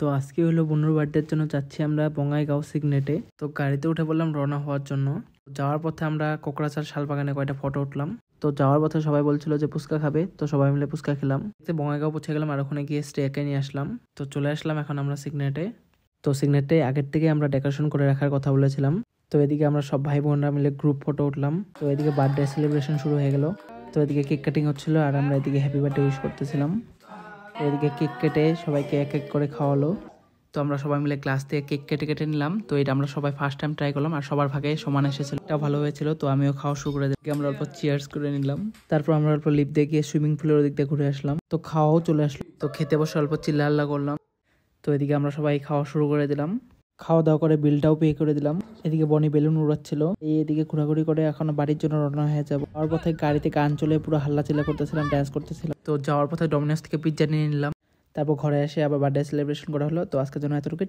তো আজকে হলো বোনের বার্থডের জন্য যাচ্ছি আমরা বঙ্গাইগাঁও সিগনেটে। তো গাড়িতে উঠে বললাম রওনা হওয়ার জন্য। যাওয়ার পথে আমরা কোকড়াঝাড় শালবাগানে কয়টা ফটো উঠলাম। তো যাওয়ার পথে সবাই বলছিল যে ফুচকা খাবে, তো সবাই মিলে ফুচকা খেলাম। বঙ্গাইগাঁও পৌঁছে গেলাম আর ওখানে গিয়ে স্টেকে নিয়ে আসলাম। তো চলে আসলাম এখন আমরা সিগনেটে। তো সিগনেটে আগের থেকে আমরা ডেকোরেশন করে রাখার কথা বলেছিলাম। তো এদিকে আমরা সব ভাই বোনরা মিলে গ্রুপ ফটো উঠলাম। তো এদিকে বার্থডে সেলিব্রেশন শুরু হয়ে গেল। তো এদিকে কেক কাটিং হচ্ছিল আর আমরা এদিকে হ্যাপি বার্থডে উইশ করতেছিলাম। তো এদিকে কেক কেটে সবাইকে এক এক করে খাওয়ালো। তো আমরা সবাই মিলে ক্লাস থেকে কেক কেটে কেটে নিলাম। তো এটা আমরা সবাই ফার্স্ট টাইম ট্রাই করলাম আর সবার ভাগে সমান এসেছিল, এটা ভালো হয়েছিল। তো আমিও খাওয়া শুরু করে দিই, আমরা অল্প চিয়ার্স করে নিলাম। তারপর আমরা অল্প লিপ দিয়ে গিয়ে সুইমিং পুলের ওদিক দিয়ে ঘুরে আসলাম। তো খাওয়াও চলে আসলো। তো খেতে বসে অল্প চিল্লা হাল্লা করলাম। তো এদিকে আমরা সবাই খাওয়া শুরু করে দিলাম, খাওয়া দাওয়া করে বিলটাও পে করে দিলাম। এদিকে বনি বেলুন উড়াচ্ছিল, এদিকে ঘোরাঘুরি করে এখন বাড়ির জন্য রওনা হয়ে যাবো। যাওয়ার পথে গাড়িতে গান চলে পুরো হাল্লা চিল্লা করতেছিলাম, ডান্স করতেছিলাম। তো যাওয়ার পথে ডমিনোস থেকে পিজ্জা নিয়ে নিলাম। তারপর ঘরে এসে আবার বার্থডে সেলিব্রেশন করা হলো। তো আজকের জন্য এতটুকুই।